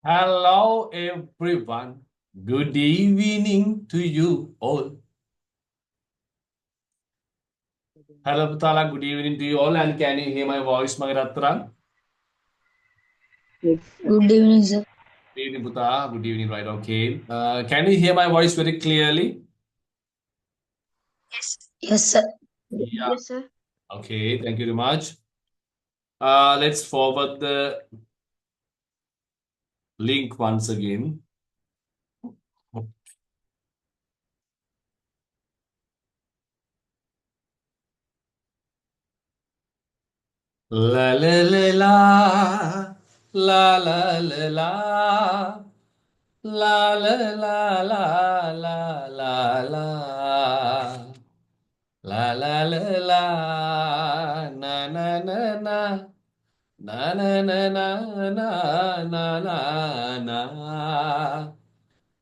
Hello, everyone. Good evening to you all. Hello, Putala. Good evening to you all. And can you hear my voice, Magaratran? Good evening, sir. Good evening, Puta. Good evening, right? Okay. Can you hear my voice very clearly? Yes, sir. Yeah. Yes, sir. Okay. Thank you very much. Let's forward the link once again. La la la la la la la la. La la la la la la la la la la la na na na na na na na na na na na na.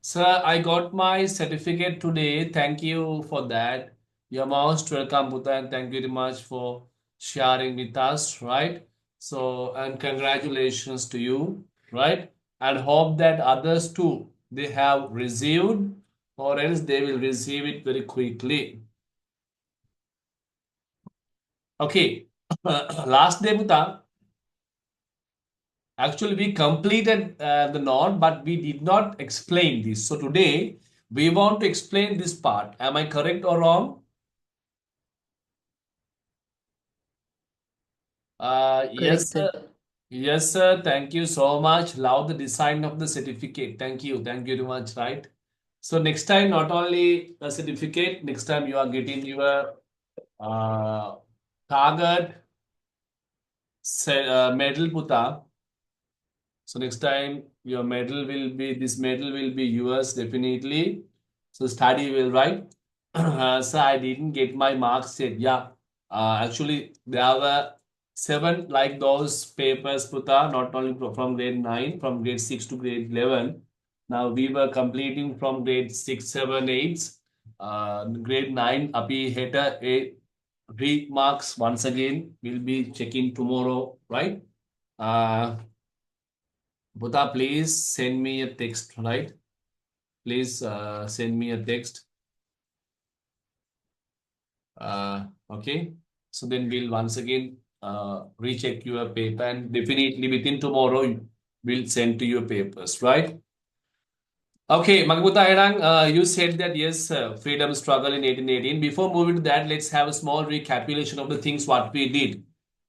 Sir, I got my certificate today. Thank you for that. You're most welcome, Buddha, and thank you very much for sharing with us, right? So, and congratulations to you, right? And hope that others too, they have received or else they will receive it very quickly. Okay. Last day, Buddha, actually we completed the note, but we did not explain this. So today, we want to explain this part. Am I correct or wrong? Correct, Yes, sir. sir. Yes, sir. Thank you so much. Love the design of the certificate. Thank you. Thank you very much, right? So next time, not only a certificate, next time you are getting your uh, target medal puta. So next time your medal will be, this medal will be yours definitely. So study will write. So I didn't get my marks yet. Yeah. Actually there were seven like those papers puta, not only from grade 9, from grade 6 to grade 11. Now we were completing from grade 6, 7, 8. Grade 9 api heta 8 remarks once again. We'll be checking tomorrow, right? Uh, Buddha, please send me a text, right? Please send me a text. Okay. So then we'll once again recheck your paper and definitely within tomorrow we'll send to your papers, right? Okay, Magbuta Airang, you said that yes, freedom struggle in 1818. Before moving to that, let's have a small recapitulation of the things what we did.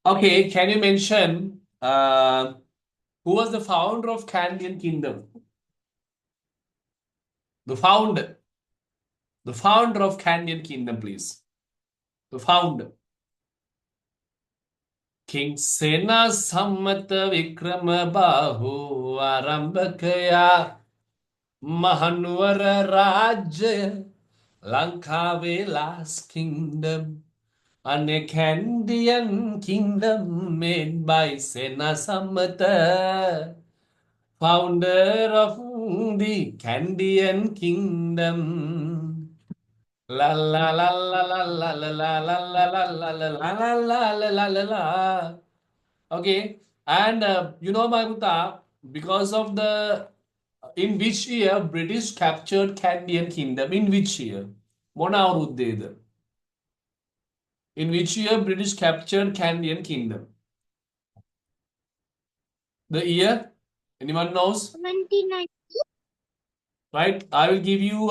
Okay, can you mention who was the founder of Kandyan Kingdom? The founder. The founder of Kandyan Kingdom, please. The founder. King Sena Sammata Vikrama Bahu Arambakaya Mahanwara Rajya Lankavelas Kingdom. And a Kandyan Kingdom made by Sena Sammata, founder of the Kandyan Kingdom. La la la la la la la la la la la la la la la la la la la. Okay, and Maguta, because of the in which year British captured Candian Kingdom? In which year? Monavruddeda. In which year British captured Candian Kingdom? The year? Anyone knows? 29. Right? I will give you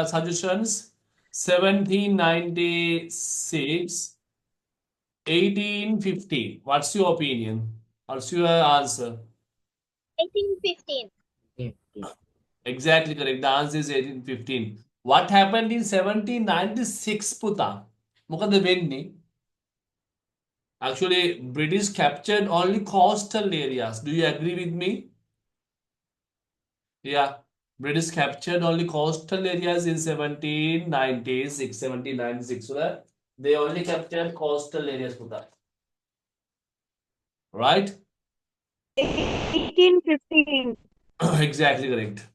suggestions. 1796. 1815. What's your opinion? What's your answer? 1815. Exactly correct. The answer is 1815. What happened in 1796, Puta? Mukada Venni. Actually, British captured only coastal areas. Do you agree with me? Yeah. British captured only coastal areas in 1796, 1796. So that they only captured coastal areas, Puta. Right? 1815. Exactly correct.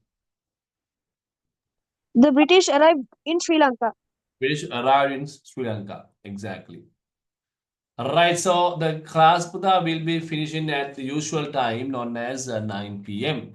The British arrived in Sri Lanka. British arrived in Sri Lanka. Exactly. Right, so the class Puta will be finishing at the usual time known as 9 p.m.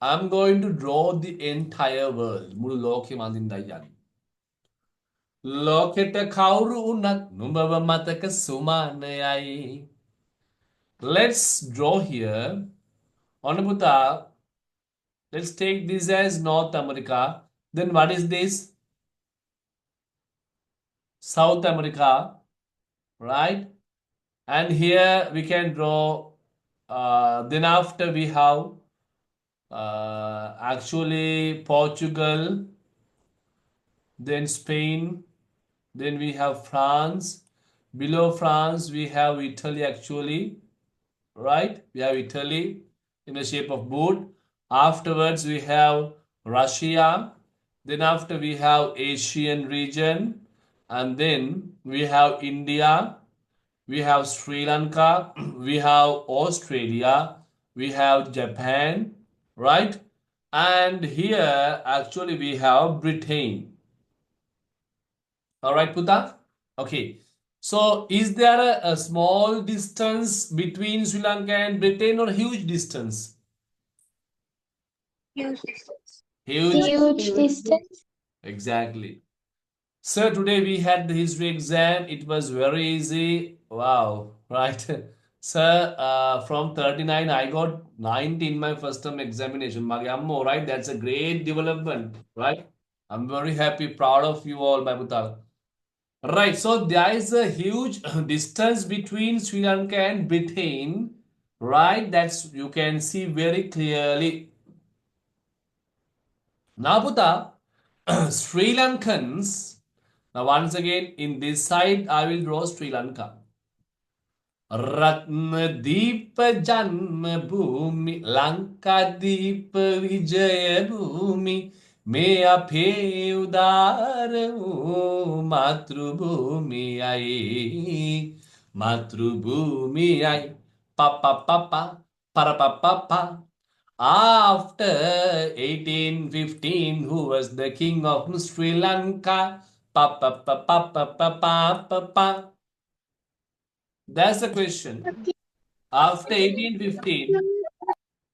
I'm going to draw the entire world. මුළු ලෝකෙම අඳින්නයි යන්නේ. ලෝකෙට කවුරු වුණත් නුඹව මතක සුමානයයි. Let's draw here. ඔන්න පුතා, let's take this as North America. Then what is this? South America, right? And here we can draw, then after we have actually Portugal, then Spain, then we have France. Below France, we have Italy actually, right? We have Italy in the shape of boot. Afterwards, we have Russia. Then after we have Asian region. And then we have India. We have Sri Lanka. We have Australia. We have Japan, right? And here actually we have Britain. All right, Puta? Okay. So is there a small distance between Sri Lanka and Britain or huge distance? Huge distance. Huge distance. Exactly. Sir, today we had the history exam. It was very easy. Wow, right? Sir, from 39, I got 90 in my first term examination. Mage ammo, right? That's a great development, right? I'm very happy, proud of you all, my Bhutal. Right, so there is a huge distance between Sri Lanka and Britain, right? That's you can see very clearly. Now, Bhuta, Sri Lankans. Now, once again, in this side, I will draw Sri Lanka. Ratnadeep Janmabhoomi, Lankadeep Vijayabhoomi, me aphe udar Matrubhoomi ai, Matrubhoomi ai, papa papa, para papa. After 1815, who was the king of Sri Lanka? Papa papa papa papa. That's the question. After 1815,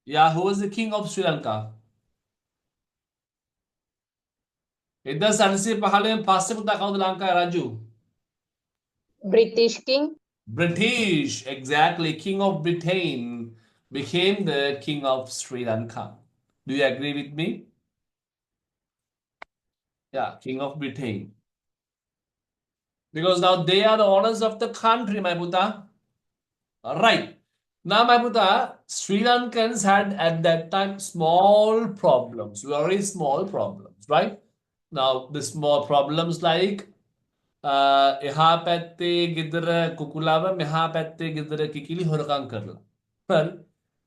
yeah, who was the king of Sri Lanka? 1915 පස්සේ පුතා කවුද ලංකාවේ රජු? British king. British, exactly. King of Britain became the king of Sri Lanka. Do you agree with me? Yeah, king of Britain. Because now they are the owners of the country, my Buddha. Right. Now, my Buddha, Sri Lankans had at that time small problems, very small problems, right? Now, the small problems like එහා පැත්තේ ගෙදර කුකුලාව මෙහා පැත්තේ ගෙදර කිකිලි හොරකම් කරලා. හරි.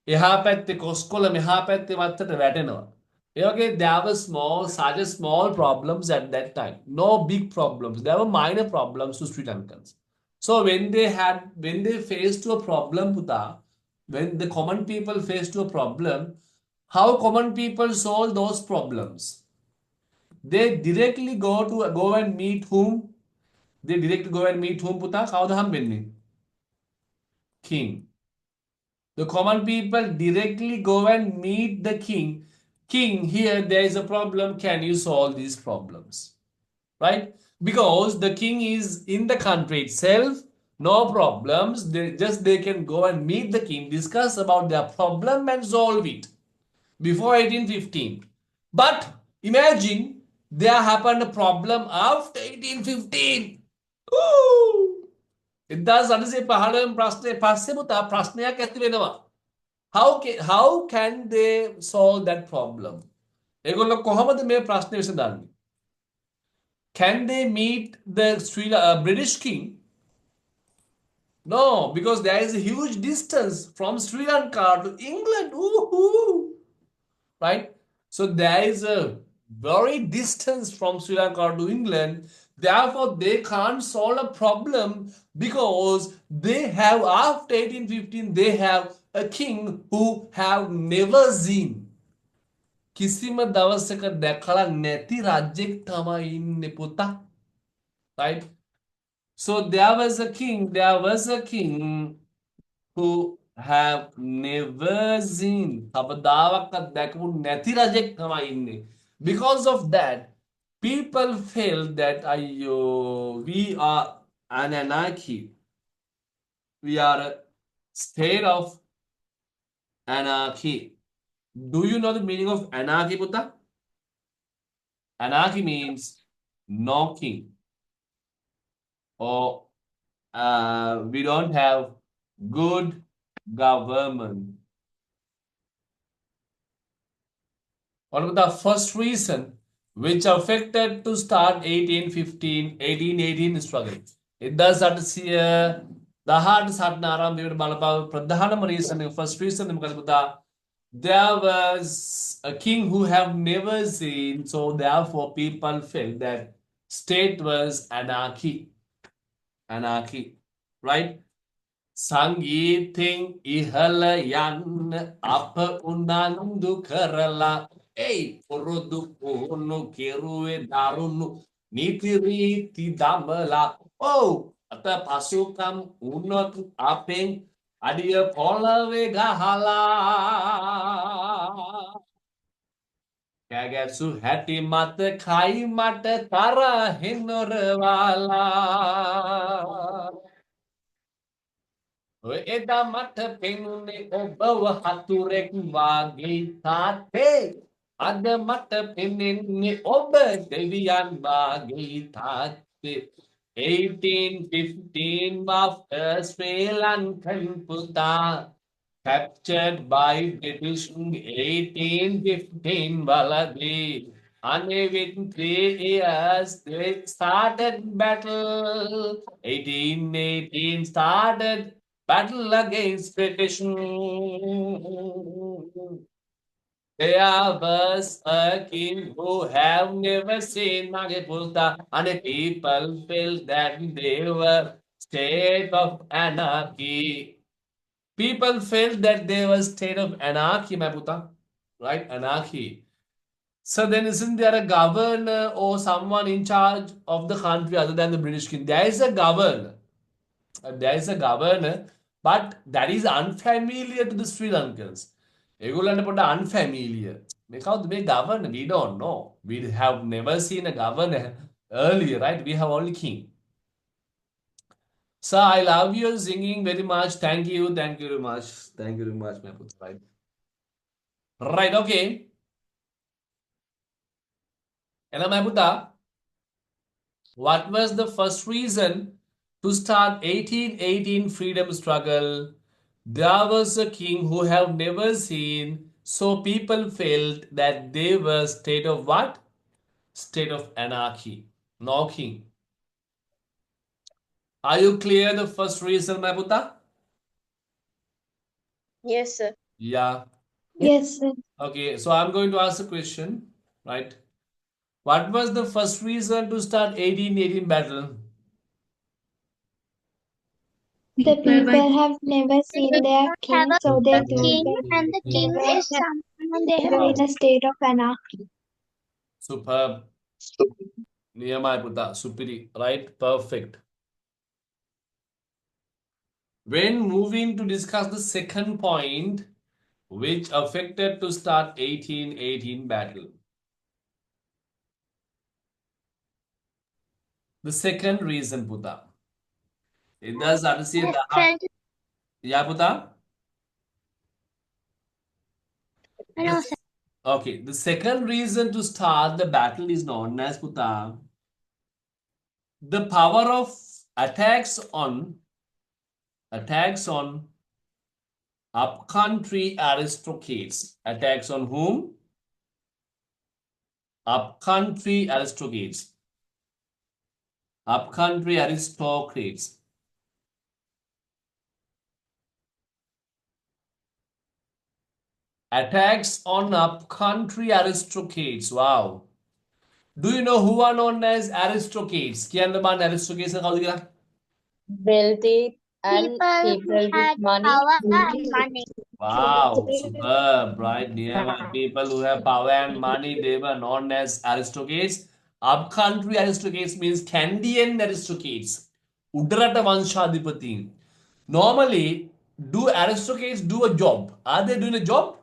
එහා පැත්තේ කොස්කොල මෙහා පැත්තේ වත්තට වැටෙනවා. Okay, there were such small problems at that time. No big problems. There were minor problems to Sri Lankans. So when they faced to a problem, Puta, when the common people faced to a problem, how common people solve those problems? They directly go and meet whom? They directly go and meet whom, Puta? කවුද හම්බෙන්නේ? King. The common people directly go and meet the king. King, here there is a problem. Can you solve these problems? Right? Because the king is in the country itself, no problems. They can go and meet the king, discuss about their problem and solve it before 1815. But imagine there happened a problem after 1815. Ooh! 1915 ප්‍රශ්නේ පස්සේ පුතා ප්‍රශ්නයක් ඇති වෙනවා. How can they solve that problem? ඒගොල්ලෝ කොහොමද මේ ප්‍රශ්නේ විසඳන්නේ? Can they meet the British king? No, because there is a huge distance from Sri Lanka to England. Woohoo! Right? So there is a very distance from Sri Lanka to England. Therefore, they can't solve a problem because they have, after 1815, they have a king who have never seen. කිසිම දවසක දැකලා නැති රජෙක් තමයි ඉන්නේ පුතා. Right? So there was a king who have never seen කවදාවත් දැකපු නැති රජෙක් තමයි ඉන්නේ. Because of that, people felt that අයියෝ we are an anarchy. We are a state of anarchy. Do you know the meaning of anarchy, Putta? Anarchy means knocking, or we don't have good government. What about the first reason which affected to start 1815, 1818 struggle? It does not see the hard sat naram balapa pradhanam reason. First reason there was a king who have never seen, so therefore people felt that state was anarchy. Anarchy, right? සංගීතෙන් ඉහළ යන්න අප උනන්දු කරලා එයි පොරොදු පුහුණු කෙරුවේ දරුණු නීති රීති දමලා ඔව් අත පසුකම් වුණොත් අපෙන් අඩිය පොළවේ ගහලා කැගැසු හැටි මතකයි මට තරහෙන් නොරවාලා එදා මට පෙනුනේ ඔබව හතුරෙක් වාගේ තාත්තේ අද මට පෙනෙන්නේ ඔබ දෙවියන් වාගේ තාත්තේ 1815 after Sri Lankan පුතා captured by British 1815 වලදී and within 3 years they started battle 1818 started battle against British. There was a king who have never seen Magepulta, and the people felt that they were state of anarchy. People felt that they were state of anarchy, Maputa, right? Anarchy. So then isn't there a governor or someone in charge of the country other than the British king? There is a governor. There is a governor, but that is unfamiliar to the Sri Lankans. ඒගොල්ලන්ට පොඩ්ඩ unfamiliar. මේ කවුද මේ governor? We don't know. We have never seen a governor earlier, right? We have only king. So I love your singing very much. Thank you very much. Thank you very much, my put. Right, okay. And my Buddha, what was the first reason to start 1818 freedom struggle? There was a king who have never seen, so people felt that they were state of what? State of anarchy. No king. Are you clear the first reason, my Buddha? Yes, sir. Yeah. Yes, sir. Okay, so I'm going to ask a question, right? What was the first reason to start 1818 battle? The people have never seen their king, so they thought king, that and the king is someone they they were have. in a state of anarchy. Superb. Niyamai Buddha, superi, right? Perfect. When moving to discuss the second point, which affected to start 1818 battle. The second reason, Buddha. It does understand that. Yeah, Buddha? No, sir. Okay, the second reason to start the battle is known as Buddha. The power of attacks on upcountry aristocrats. Attacks on whom? Upcountry aristocrats. Upcountry aristocrats. Attacks on upcountry aristocrats. Wow. Do you know who are known as aristocrats? කියන්න බලන්න aristocrats කවුද කියලා? Wealthy and People people who had with money. power and money. Wow, superb, right? Nearby people who have power and money, they were known as aristocrats. Upcountry aristocrats means Candian aristocrats. උඩරට වංශාධිපතීන්. Normally, do aristocrats do a job? Are they doing a job?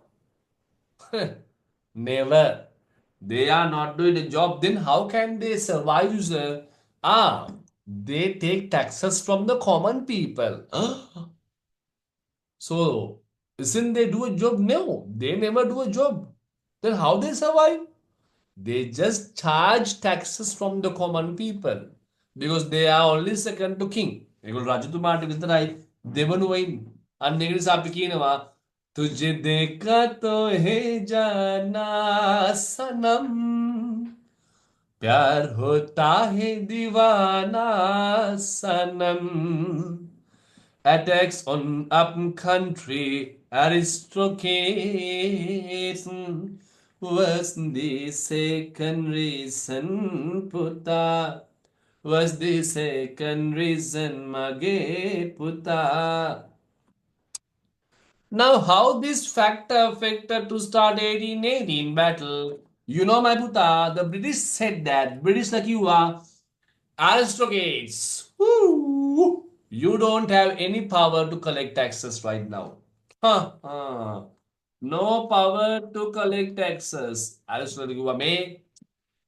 Never. They are not doing a job. Then how can they survive, sir? They take taxes from the common people. So, isn't they do a job? No, they never do a job. Then how they survive? They just charge taxes from the common people because they are only second to king. ඒගොල්ලෝ රජතුමාට විතරයි දෙවනුව ඉන්නේ. අන්න ඒ නිසා අපි කියනවා तुझे देखा तो है जाना सनम प्यार होता है दीवाना सनम attacks on upcountry aristocrats was the second reason puta was the second reason mage puta. Now how this factor affected to start 1818 battle? You know my puta, the British said that British like you are aristocrats. Woo! You don't have any power to collect taxes right now. No power to collect taxes. Aristocrats,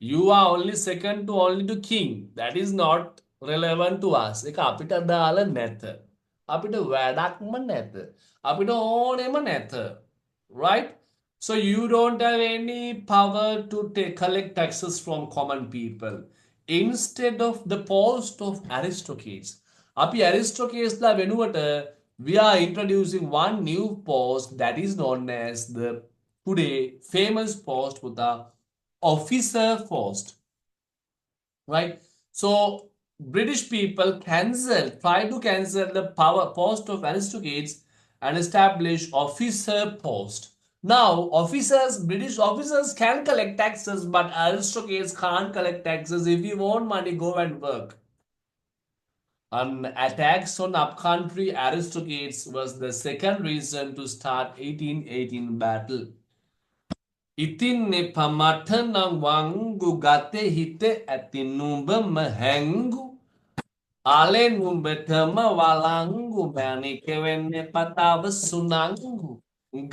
you are only second to only to king. That is not relevant to us. ඒක අපිට දාලා නැත. අපිට වැඩක්ම නැත. අපිට ඕනෙම නැත. Right? So you don't have any power to collect taxes from common people. Instead of the post of aristocrats. අපි aristocratsලා වෙනුවට we are introducing one new post that is known as the today famous post with the officer post. Right? So British people try to cancel the power post of aristocrats and establish officer post. Now, British officers can collect taxes, but aristocrats can't collect taxes. If you want money, go and work. Attacks on upcountry aristocrats was the second reason to start 1818 battle. ඉතින් එපමට නම් වංගු ගතේ හිත ඇති නුඹම හැංගු ආලෙන් නුඹටම වලංගු මැණික වෙන්නේ පතාව සුනංගු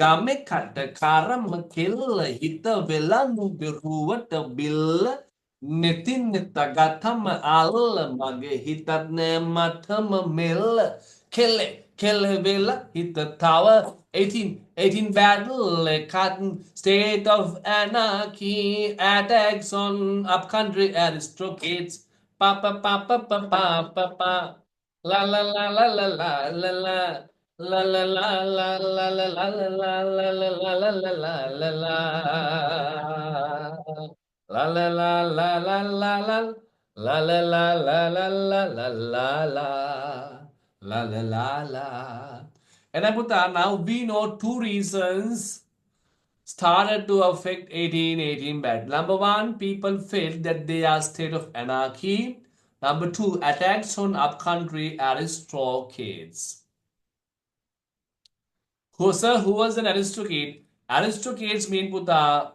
ගමේ කට කරම කෙල්ල හිත වෙලා නුඹරුවට බිල්ල නෙතින් නෙතගතම අල්ල මගේ හිතත් නෑ මටම මෙල්ල කෙල්ල වෙලා හිත තව 18 battle, a cotton state of anarchy, attacks on upcountry aristocrats. Pa pa pa pa pa pa pa pa. La la la la la la la la. La la la la la la la la la la la la la la la la. La la la la la la la. La la la la la la la la la. La la la la. And Abuta, now we know two reasons started to affect 1818 battle. Number one, people felt that they are state of anarchy. Number two, attacks on upcountry aristocrats. Who was an aristocrat? Aristocrats mean Puta,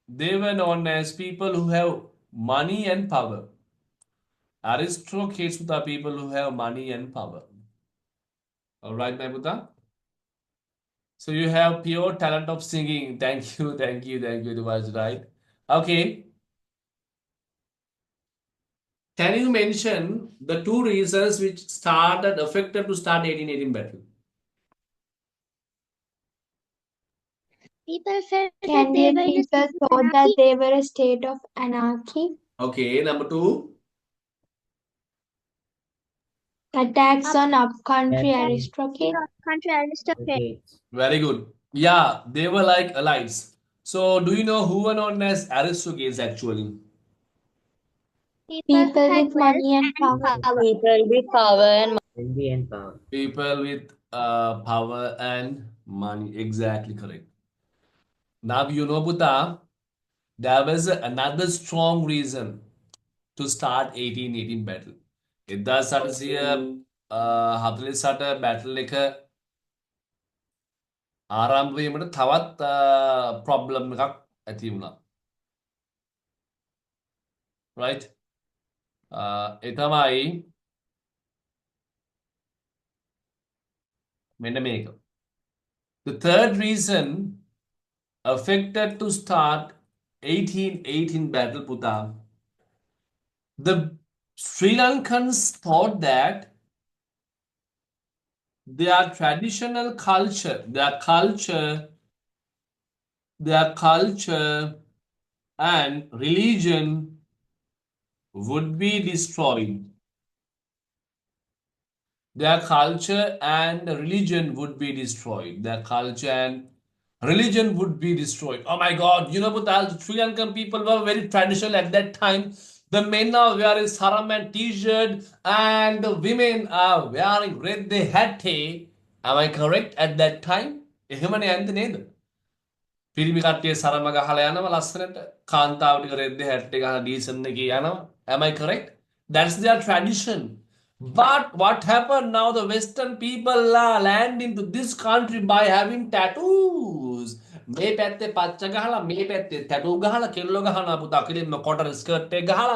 they were known as people who have money and power. Aristocrats Puta, people who have money and power. Alright, my Puta? So you have pure talent of singing. Thank you. It was right. Okay. Can you mention the two reasons which affected to start 1818 battle? People felt that Canadian they were in a people state of thought that anarchy. they were a state of anarchy. Okay. Number two. Attacks on upcountry aristocrats. Country aristocrats. Very good. Yeah, they were like allies. So do you know who were known as aristocrats actually? People had with money and wealth power. People with power and Envy and power. People with power and money. Exactly correct. Now you know, Buddha, there was another strong reason to start 1818 battle. 1848 battle එක ආරම්භ වීමට තවත් problem එකක් ඇති වුණා. Right? ඒ තමයි මෙන්න මේක. The third reason affected to start 1818 battle පුතා. The Sri Lankans thought that their traditional culture, their culture and religion would be destroyed. Their culture and religion would be destroyed. Their culture and religion would be destroyed. Oh my God, Buddha, Sri Lankan people were very traditional at that time. The men are wearing saram and t-shirt, and the women are wearing red hat. Am I correct at that time? එහෙමනේ යන්නේ නේද? පිරිමි කට්ටිය සරම ගහලා යනවා ලස්සනට කාන්තාව ටික රෙද්ද හැට් එක ගහලා ඩීසන් එකේ යනවා. Am I correct? That's their tradition. But what happened now? The Western people land into this country by having tattoos. මේ පැත්තේ පච්ච ගහලා මේ පැත්තේ ටැටූ ගහලා කෙල්ල ගහනවා පුතා කෙලින්ම කොටර් ස්කර්ට් එක ගහලා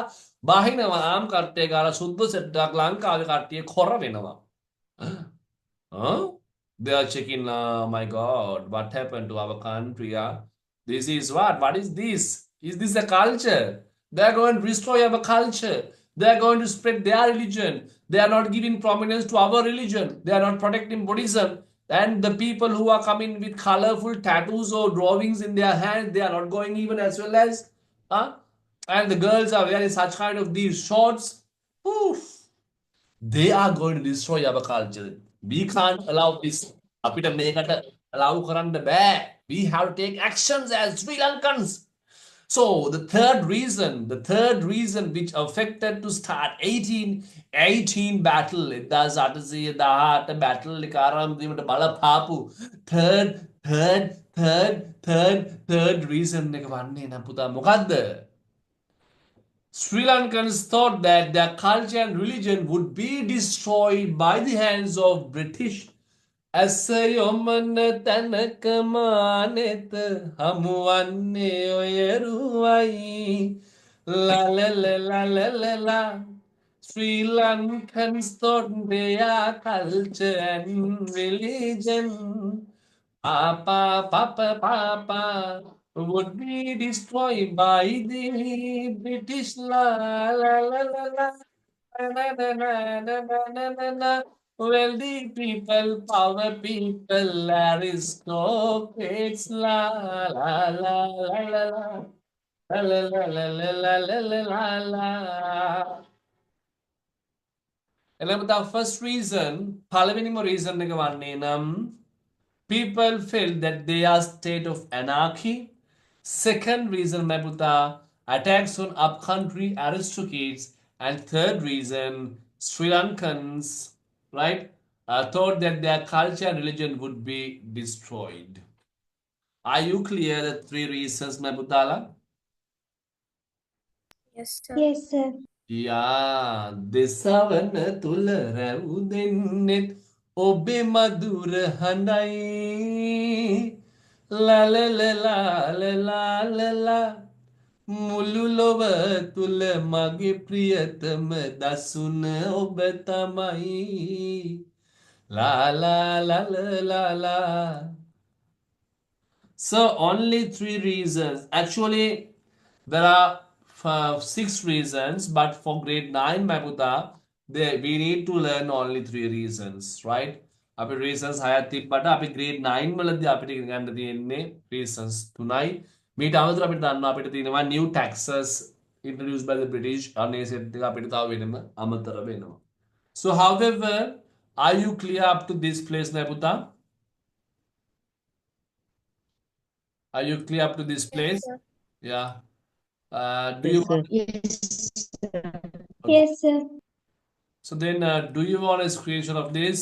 බහිනවා ආම් කට්ටේ ගහලා සුද්ධ සෙට් එකක් ලංකාවේ කට්ටිය කොර වෙනවා. Huh? They are checking, my God, what happened to our country? This is what? What is this? Is this a culture? They are going to destroy our culture. They are going to spread their religion. They are not giving prominence to our religion. They are not protecting Buddhism. And the people who are coming with colorful tattoos or drawings in their hands, they are not going even as well as. And the girls are wearing such kind of these shorts. Oof. They are going to destroy our culture. We can't allow this. අපිට මේකට allow කරන්න බෑ. We have to take actions as Sri Lankans. So the third reason which affected to start 1818 battle, 1818 battle එක ආරම්භ වීමට බලපාපු third reason එක වන්නේ නම් පුතා මොකද්ද? Sri Lankans thought that their culture and religion would be destroyed by the hands of British. ඇසයොමන තැනක මානෙත හමුවන්නේ ඔයරුවයි la. Sri Lankans thought their culture and religion Papa would be destroyed by the British la. Wealthy people, power people, aristocrats la. එළඹ the first reason පළවෙනිම reason එක වන්නේ නම් people felt that they are state of anarchy. Second reason, my puta, attacks on upcountry aristocrats. And third reason, Sri Lankans, right, thought that their culture and religion would be destroyed. Are you clear the three reasons, my putala? Yes, sir. Yes, sir. Yeah, දෙසවන තුල රැව් දෙන්නෙත් ඔබේ මధుර හඬයි la මුළු ලොව තුල මගේ ප්‍රියතම දසුන ඔබ තමයි la. So only three reasons. Actually, there are 6 reasons, but for grade 9, my puta, we need to learn only 3 reasons, right? අපි reasons 6ක් තිබ්බට අපි grade 9 වලදී අපිට ඉගෙන ගන්න තියෙන්නේ reasons 3යි. මීට අමතරව අපිට දන්නවා අපිට තියෙනවා new taxes introduced by the British. අනේ සෙට් එක අපිට තව වෙනම අමතර වෙනවා. So however, are you clear up to this place, my puta? Are you clear up to this place? sir. Yeah. Do you want, Yes, sir. Yes, sir. so then do you want a screenshot of this?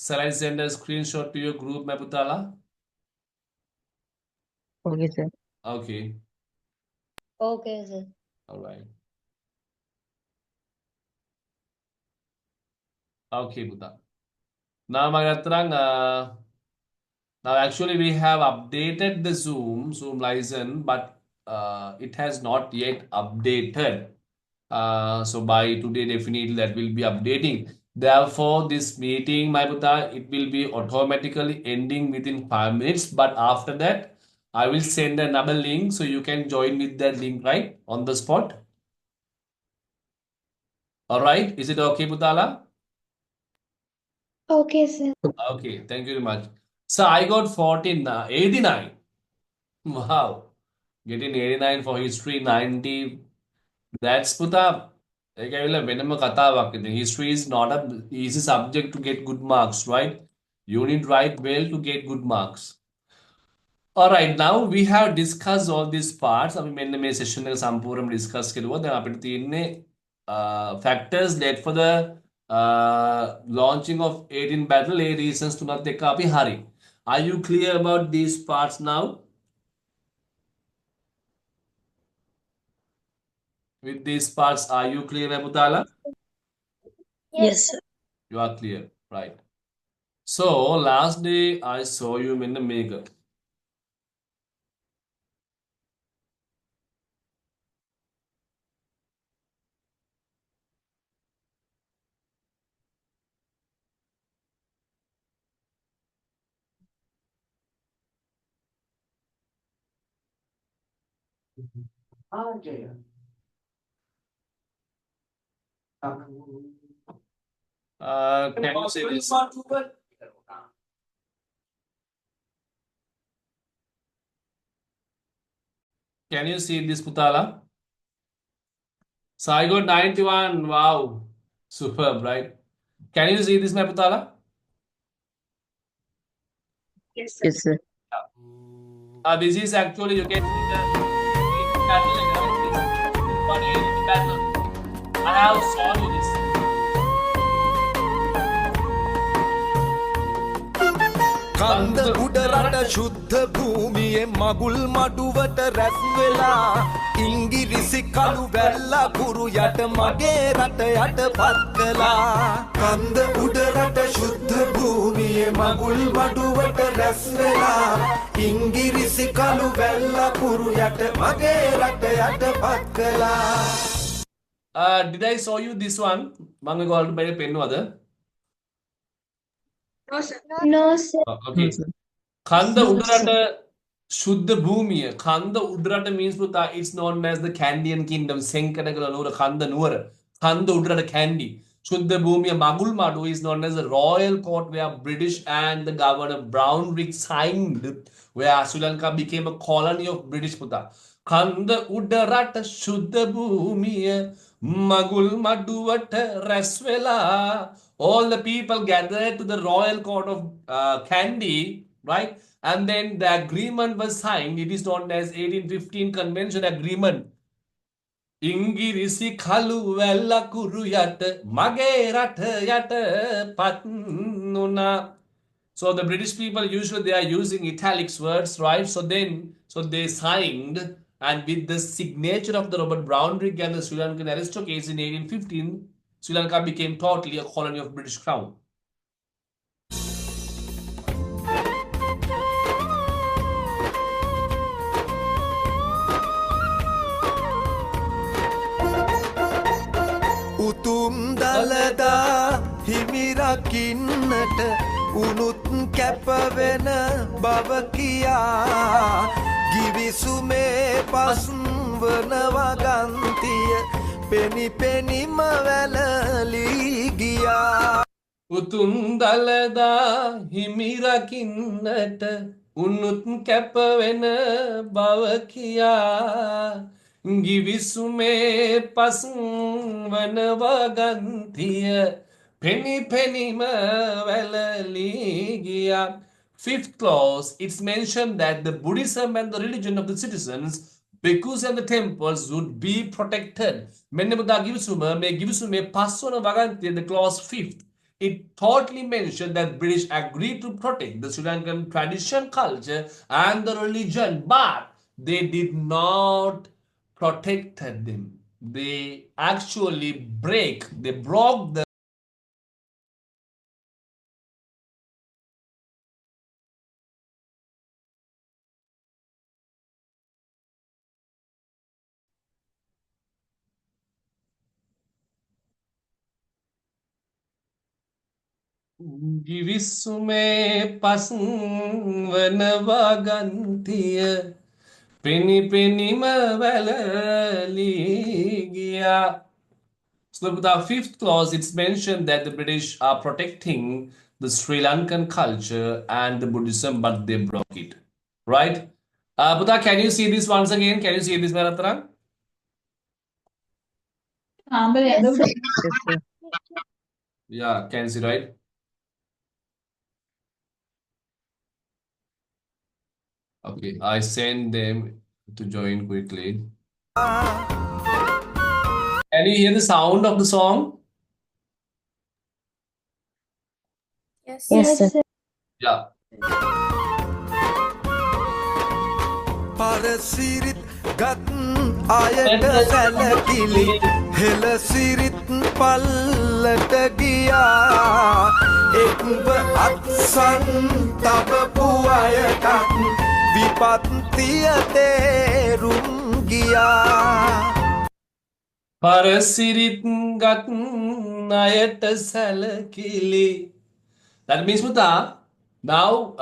Shall I send a screenshot to your group, Maputala? Okay, sir. Okay, Okay, sir. all right. Okay, Buddha. Now, now actually we have updated the Zoom license, but it has not yet updated. So by today, definitely that will be updating. Therefore, this meeting, my Buddha, it will be automatically ending within 5 minutes. But after that, I will send another link so you can join with that link right on the spot. All right. Is it okay, Butala? Okay, sir. Okay. Thank you very much. So I got 14, 89. Wow. Getting 89 for history, 90. That's Puta. ඒක ඇවිල්ලා වෙනම කතාවක්. History is not a easy subject to get good marks, right? You need write well to get good marks. All right, now we have discussed all these parts. අපි මෙන්න මේ session එක සම්පූර්ණයෙන්ම discuss කරුවා. දැන් අපිට තියෙන්නේ factors led for the launching of 18 battle. A reasons තුනත් එක්ක අපි හරි. Are you clear about these parts now? With these parts, are you clear, Abutala? Yes, sir. You are clear, right? So last day I saw you in the maker. Okay. Can you say this? Can you see this, Putala? So I got 91. Wow. Superb, right? Can you see this, my Putala? Yes, sir. This is actually, you can see the battle. I have shown you this. කන්ද උඩ රට ශුද්ධ භූමියේ මගුල් මඩුවට රැස් වෙලා ඉංගිරිසි කළු වැල්ලා කුරු යට මගේ රට යටපත් කළා කන්ද උඩ රට ශුද්ධ භූමියේ මගුල් මඩුවට රැස් වෙලා ඉංගිරිසි කළු වැල්ලා කුරු යට මගේ රට යටපත් කළා Did I show you this one? මම ඔයාලට බැරි පෙන්නුවද? No, sir. Okay. No, sir. Khanda Udrata Shuddha Bhumiya. Khanda Udrata means Puta, it's known as the Kandyan kingdom. Senkadagala Nura Khanda Nura. Khanda Udrata Kandi. Shuddha Bhumiya Magul Madu is known as the royal court where British and the governor Brownrigg signed, where Sri Lanka became a colony of British Puta. Khanda Udrata Shuddha Bhumiya Magul Maduata Rasvela. All the people gathered to the royal court of Kandy, right? And then the agreement was signed. It is known as 1815 Convention Agreement. Ingirisi khalu vella kuru yata mage rata yata patnuna. So the British people usually they are using italics words, right? So they signed, and with the signature of the Robert Brownrigg and the Sri Lankan aristocrats in 1815, Sri Lanka became totally a colony of British Crown. උතුම් දලදා හිමිරකින්නට උනුත් කැපවෙන බව කියා ගිවිසුමේ පස්වන වගන්තිය පෙනි පෙනිම වැළලී ගියා උතුම් දලදා හිමිරකින්නට උනුත් කැපවෙන බව කියා ගිවිසුමේ පස්වන වගන්තිය penny penny වැළලී ගියා. Fifth clause, it's mentioned that the Buddhism and the religion of the citizens, bhikkhus and the temples would be protected. මෙන්න බුදා ගිවිසුම මේ ගිවිසුමේ පස්වන වගන්තිය, the clause 5th, it totally mentioned that British agreed to protect the Sri Lankan tradition, culture and the religion, but they did not protect them. They actually broke the ගිවිසුමේ පස්වනවා ගන්තිය පෙනි පෙනිම වැළලී ගියා. So with our fifth clause, it's mentioned that the British are protecting the Sri Lankan culture and the Buddhism, but they broke it. Right? Buddha, can you see this once again? Can you see this, Marathran? Yes, sir. Yeah, can you see, right? Okay, I send them to join quickly. Can you hear the sound of the song? Yes, Yes, sir. sir. Yeah. පරසිරිත් ගත් අයට සැලකිලි හෙළසිරිත් පල්ලට ගියා එක්ව අත්සන් තබපු අයටත් විපත්තිය තේරුම් ගියා පරසිරිත් ගත් අයට සැලකිලි. That means, Muta, now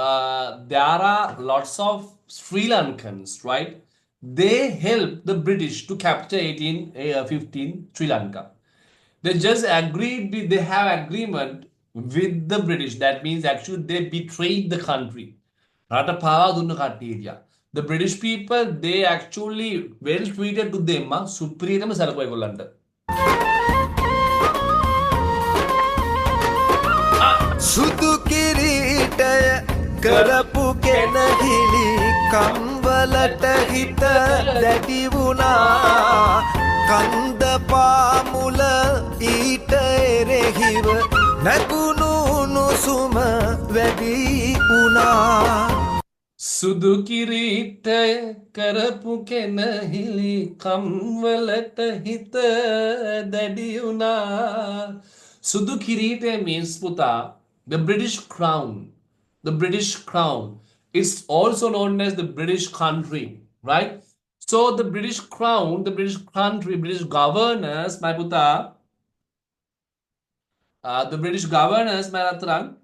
there are lots of Sri Lankans, right? They helped the British to capture 1815 Sri Lanka. They just agreed with, they have agreement with the British. That means actually they betrayed the country. රට පාවා දුන්න කට්ටිය. The British people, they actually well treated to them, සුප්‍රියටම සැලකුවා ඒගොල්ලන්ට. සුදු කිරීටය කරපු කෙනහිලි කම්වලට හිත දැඩි වුණා කන්ද පාමුල ඊට එරෙහිව නැගුණු නුසුම වැඩි වුණා සුදු කිරීටය කරපු කෙනහිලි කම්වලට හිත දැඩි වුණා. Sudu Kirite means, Puta, the British crown. The British crown. It's also known as the British country, right? So the British crown, the British country, British governors, my Puta, the British governors, my Ratran,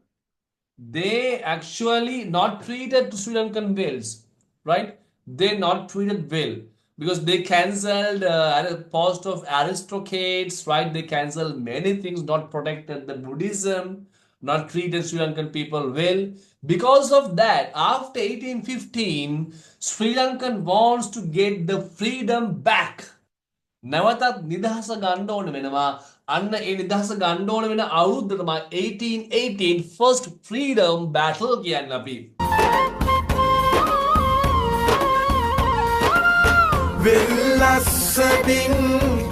they actually not treated to Sri Lankan whales, right? They not treated well. Because they cancelled at a post of aristocrates, right? They cancelled many things, not protected the Buddhism, not treated Sri Lankan people well. Because of that, after 1815, Sri Lankan wants to get the freedom back. නැවතත් නිදහස ගන්න ඕන වෙනවා. අන්න ඒ නිදහස ගන්න ඕන වෙන අවුරුද්ද තමයි 1818 first freedom battle කියන්නේ අපි. වෙල්ලස්සදින්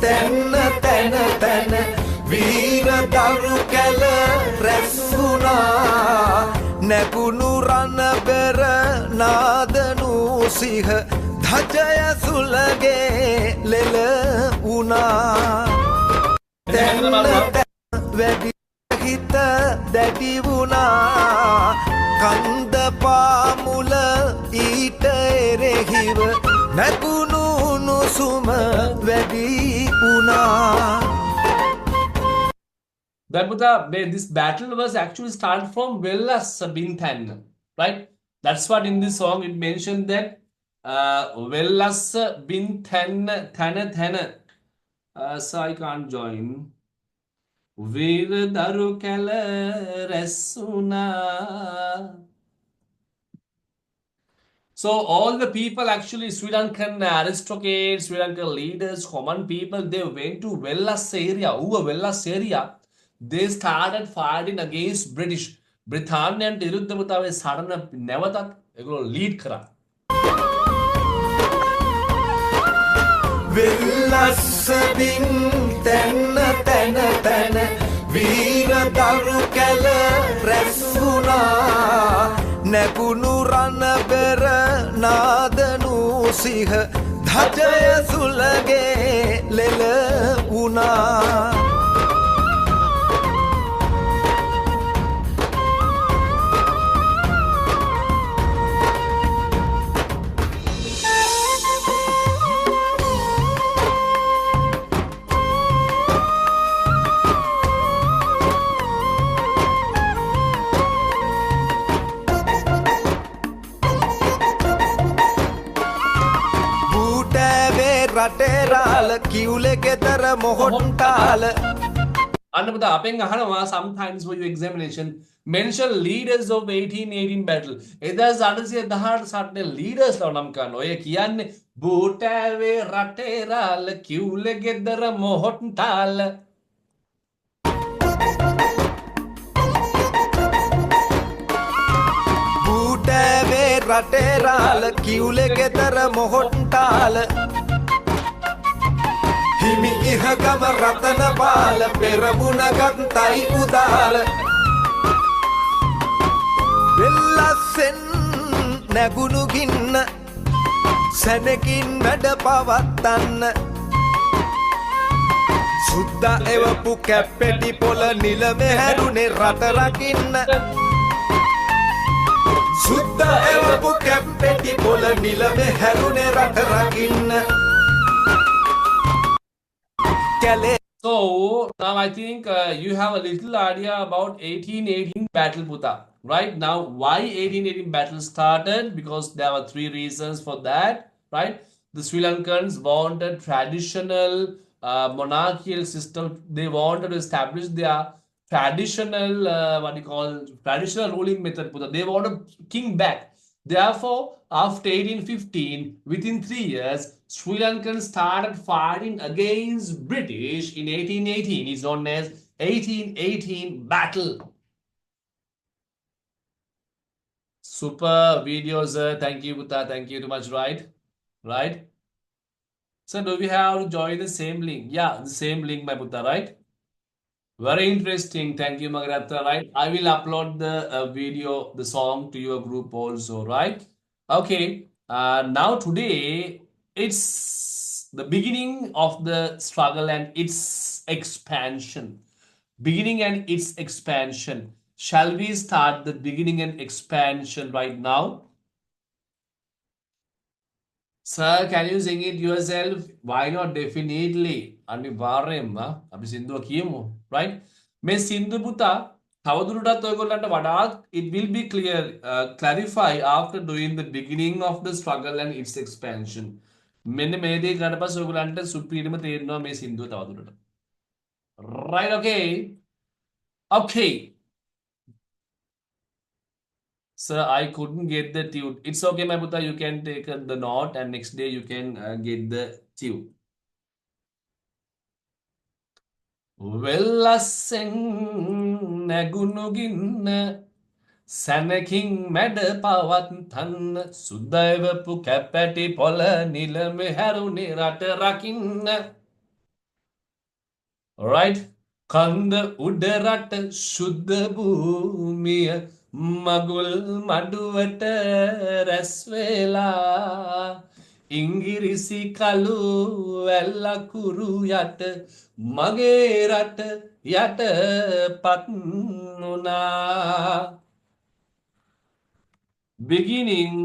තැන්න තැන තැන වීර දරු කැල රැස්වුණා නැගුණු රණබෙර නාදනු සිහ ධජය සුලගේ ලෙල වුණා තැන්න වැඩි හිත දැඩි වුණා කන්ද පාමුල ඊට එරෙහිව නැගුණු නුසුම වැඩි වුණා That this battle was actually started from Vellassa bin Thanna, right? That's what in this song it mentioned that Vellassa bin Thanna Thanna. So I can't join. Veera daru kala resuna. So all the people actually, Sri Lankan aristocrats, Sri Lankan leaders, common people, they went to Vellassa area. Over Vellassa area, they started fighting against British. Britannian විරුද්ධව සරණ නැවතත් ඒගොල්ලෝ lead කරා. වෙල්ලස්සදින් තැන්න තැන තැන වීර දරු කැල රැස්වුණා නැගුණු රණබෙර නාදනු සිහ ධජය සුලගේ ලෙල වුණා රටේ රාල කිව්ලේ ගෙදර මොහොට්ටාල Annaputa, අපෙන් අහනවා sometimes for your examination mention leaders of 1818 battle. 1818 සටනේ leaders ලා නම් කරන්න. ඔය කියන්නේ බූටෑවේ රටේ රාල කිව්ලේ ගෙදර මොහොට්ටාල. බූටෑවේ රටේ රාල කිව්ලේ ගෙදර මොහොට්ටාල හිමි ඉහගම රතන බාල පෙරමුණ ගත්තයි උදාල වෙල්ලස්සෙන් නැගුණු ගින්න සැනකින් වැඩ පවත්තන්න සුද්දා එවපු කැප්පෙටි පොළ නිලමෙ හැරුණේ රට රකින්න සුද්දා එවපු කැප්පෙටි පොළ නිලමෙ හැරුණේ රට රකින්න So now I think you have a little idea about 1818 battle, Puta. Right now, why 1818 battle started? Because there were three reasons for that. Right, the Sri Lankans wanted traditional monarchical system. They wanted to establish their traditional traditional ruling method, Puta. They wanted king back. Therefore, after 1815, within 3 years, Sri Lankans started fighting against British in 1818. It's known as 1818 battle. Super video, sir. Thank you, Buddha. Thank you too much. Right? Right? So, do we have to join the same link? Yeah, the same link, my Buddha, right? Very interesting. Thank you, Magaratha. Right? I will upload the video, the song to your group also, right? Okay. Now today, it's the beginning of the struggle and its expansion. Beginning and its expansion. Shall we start the beginning and expansion right now? Sir, can you sing it yourself? Why not? Definitely. අනිවාර්යෙන්ම අපි සින්දුව කියමු, right? මේ සින්දු පුතා තවදුරටත් ඔයගොල්ලන්ට වඩාත් it will be clear clarify after doing the beginning of the struggle and its expansion. මෙන්න මේ දේ කරලා පස්සේ ඔයගොල්ලන්ට සුපිරිම තේරෙනවා මේ සින්දුව තවදුරට. Right, okay. Okay. Sir, I couldn't get the tune. It's okay, my Buddha. You can take the note and next day you can get the tune. වෙල්ලස්සෙන් නැගුණු ගින්න සැනකින් මැඩ පවත්තන්න සුදයවපු කැපැටි පොළ නිලමෙ හැරුණේ රට රකින්න. Right? කන්ද උඩ රට ශුද්ධ භූමිය මගුල් මඩුවට රැස් වෙලා ඉංගිරිසි කළු වැල්ලකුරු යට මගේ රට යට පත් වුණා. Beginning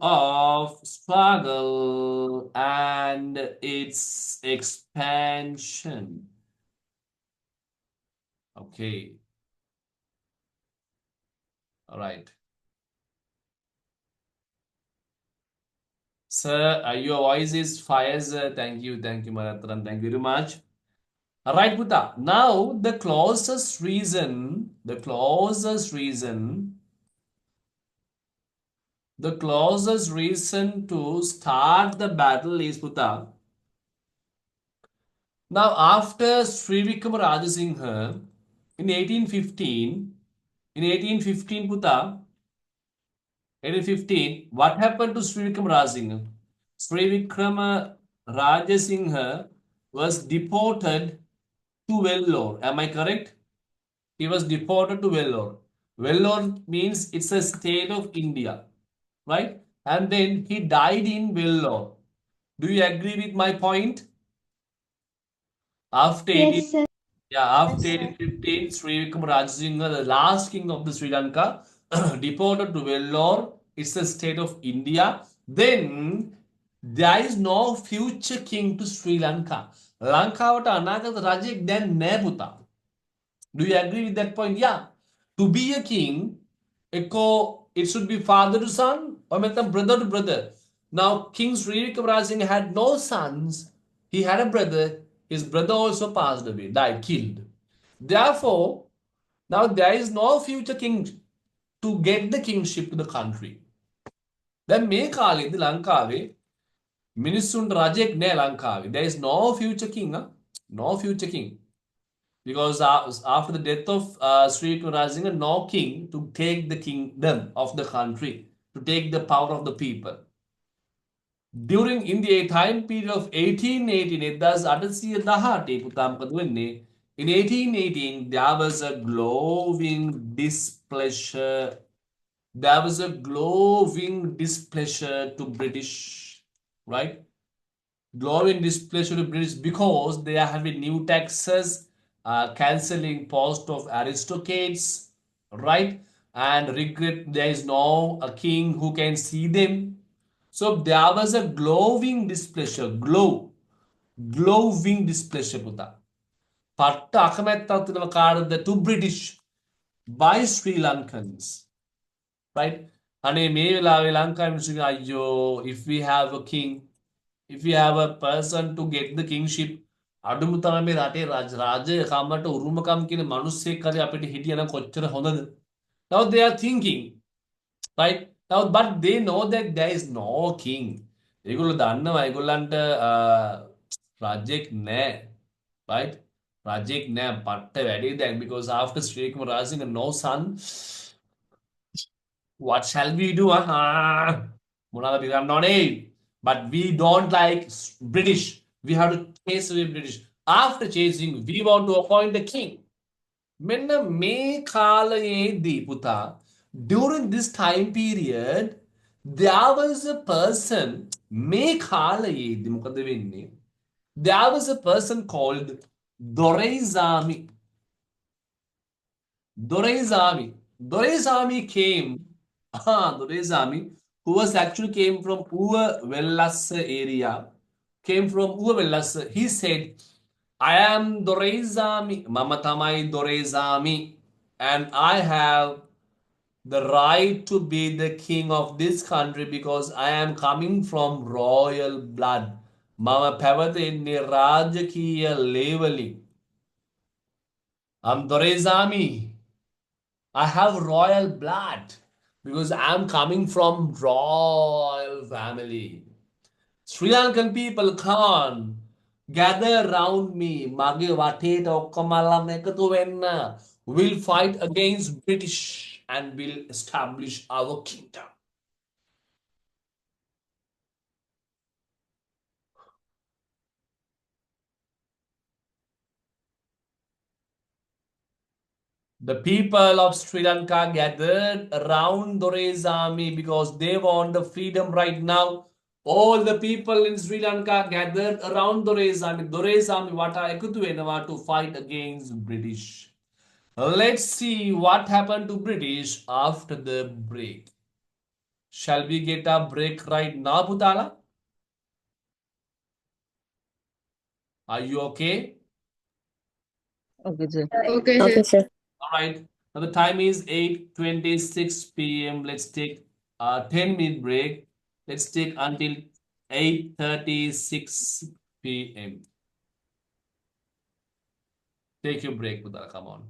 of struggle and its expansion. Okay. All right. Sir, your voice is fire, sir. Thank you, Maratharan. Thank you very much. All right, Buddha. Now, the closest reason to start the battle is, Buddha. Now, after Sri Vikram Rajasinghe in 1815, Buddha, 1815, what happened to Sri Vikram Rajasinghe? Sri Vikram Rajasinghe was deported to Vellore. Am I correct? He was deported to Vellore. Vellore means it's a state of India, right? And then he died in Vellore. Do you agree with my point? After Yes, sir. after 1815, Sri Vikram Rajasinghe, the last king of the Sri Lanka, deported to Vellore. It's a state of India. Then there is no future king to Sri Lanka. ලංකාවට අනාගත රජෙක් දැන් නෑ පුතා. Do you agree with that point? Yeah. To be a king, it should be father to son or brother to brother. Now, King Sri Vikram Rajasinghe had no sons He had a brother. His brother also passed away, died, killed. Therefore, now there is no future king to get the kingship to the country. දැන් මේ කාලෙදි ලංකාවේ මිනිස්සුන්ට රජෙක් නෑ ලංකාවේ. There is no future king. No future king. Because after the death of Sri Kumarasinga, no king to take the kingdom of the country, to take the power of the people. During in the time period of 1818, in 1818, there was a glowing displeasure. There was a glowing displeasure to British, right? Glowing displeasure to British because they are having new taxes, cancelling post of aristocrats, right? And regret there is no a king who can see them. So there was a glowing displeasure, glowing displeasure පුතා. පට්ට අකමැත්තක් තියෙනවා කාටද? To British by Sri Lankans, right? අනේ මේ වෙලාවේ ලංකාවේ මිනිස්සුගේ අයියෝ, if we have a king, if we have a person to get the kingship, අඩුම තමයි මේ රටේ රාජ්‍ය කමට උරුමකම් කියන මිනිස්සෙක් හරි අපිට හිටියනම් කොච්චර හොඳද? Now they are thinking, right? Now, but they know that there is no king. ඒගොල්ලෝ දන්නවා ඒගොල්ලන්ට රාජ්‍යෙක් නැහැ, right? රාජ්‍යෙක් නැහැ, පට්ට වැඩේ දැන්, because after Sri Kumarasinga, no son. What shall we do? මොනවද අපි කරන්න ඕනේ? But we don't like British. We have to chase away British. After chasing, we want to appoint a king. මෙන්න මේ කාලයේදී පුතා, during this time period, there was a person, මේ කාලයේදී මොකද වෙන්නේ? There was a person called Doraisamy. Doraisamy came, Doraisamy, who was actually came from Uva Vellassa area, came from Uva Vellassa. He said, I am Doraisamy, Mama Tamai Doraisamy, and I have the right to be the king of this country because I am coming from royal blood. Mama Pavatini Rajakiya Leveli. I'm Doraisamy. I have royal blood because I'm coming from royal family. Sri Lankan people, come on, gather around me. Mage wateta okkamala ekatu wenna. We'll fight against British and we'll establish our kingdom. The people of Sri Lanka gathered around Doraisamy because they want the freedom right now. All the people in Sri Lanka gathered around Doraisamy. Doraisamy wata ekuthu wenawa to fight against British. Let's see what happened to British after the break. Shall we get a break right now, Putala? Are you okay? Okay, sir. Okay, sir. All right. Now the time is 8:26 p.m. Let's take a 10-minute break. Let's take until 8:36 p.m. Take your break, Putala. Come on.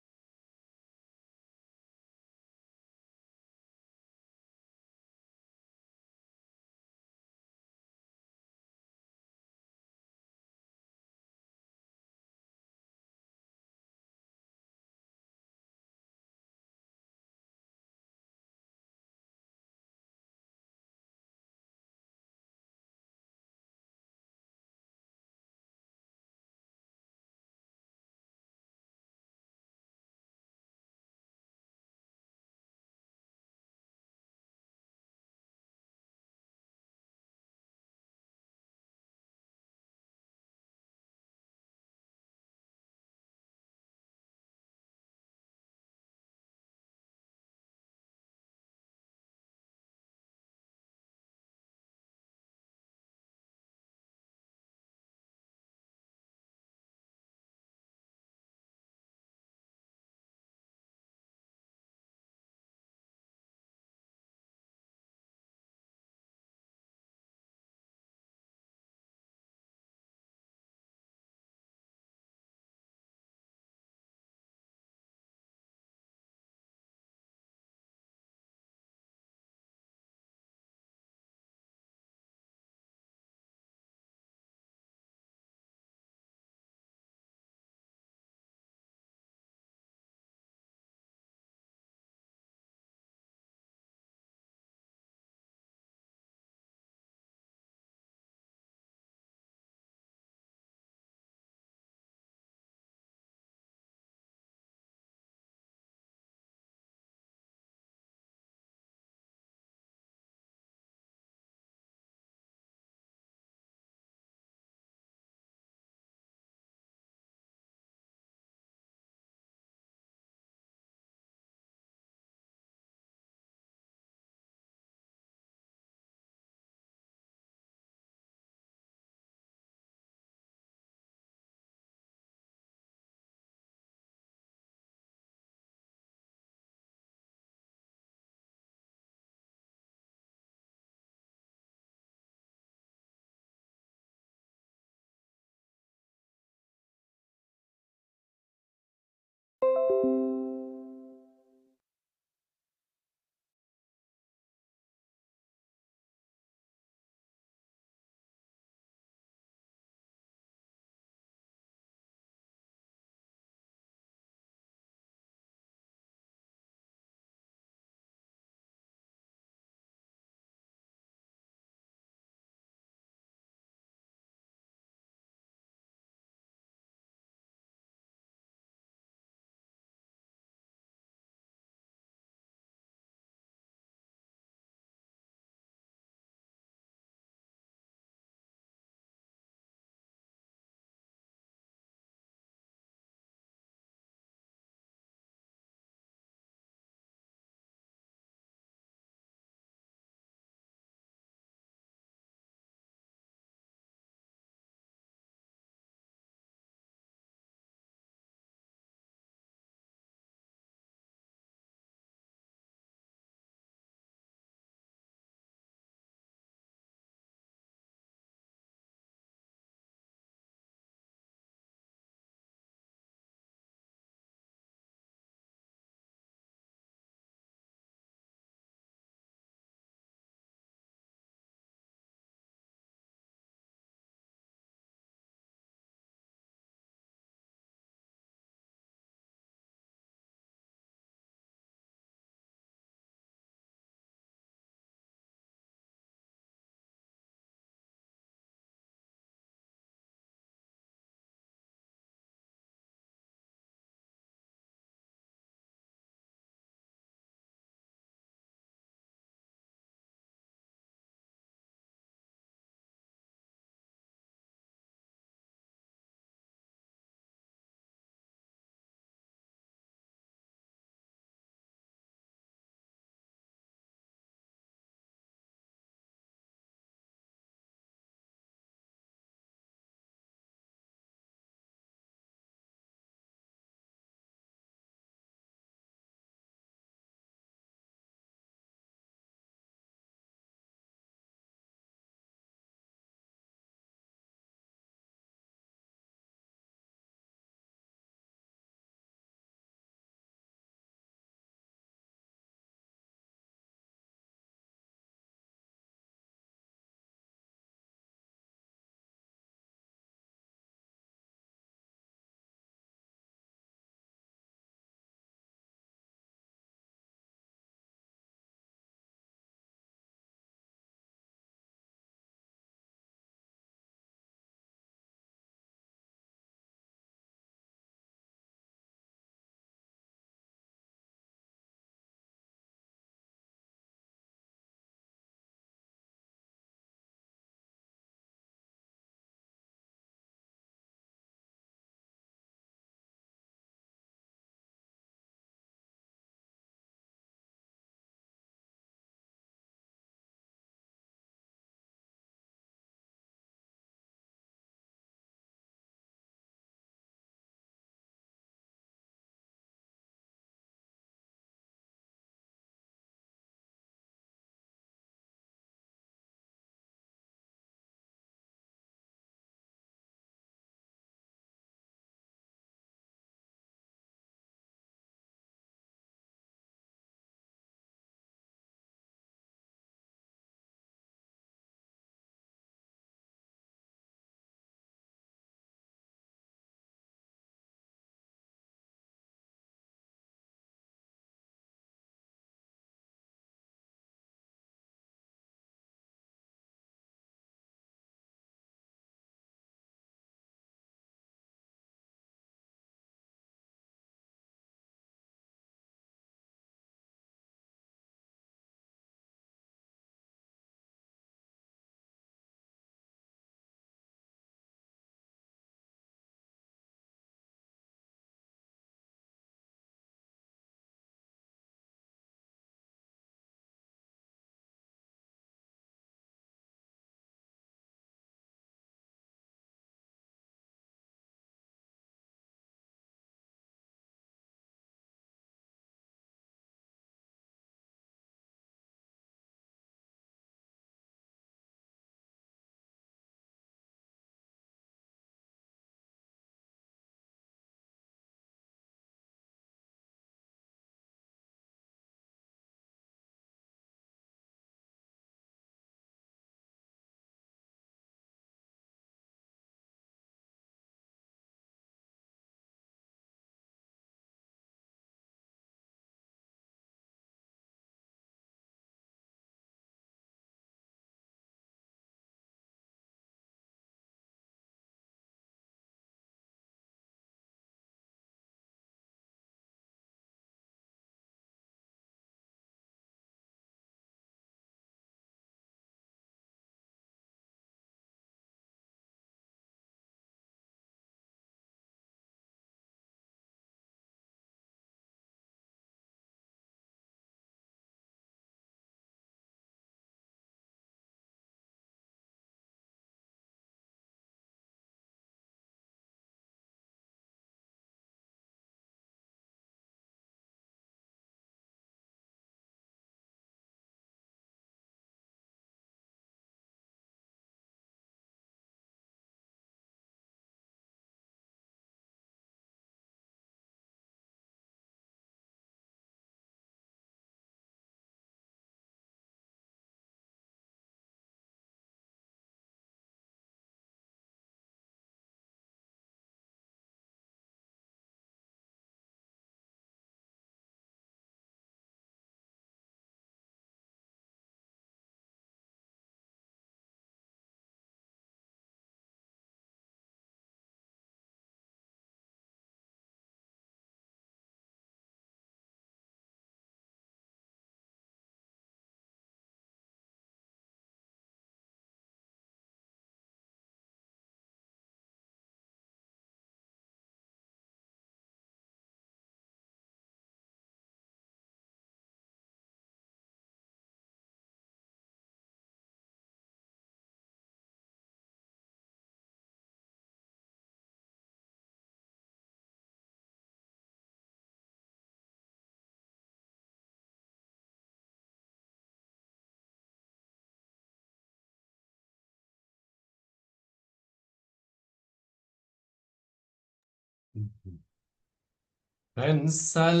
Pencil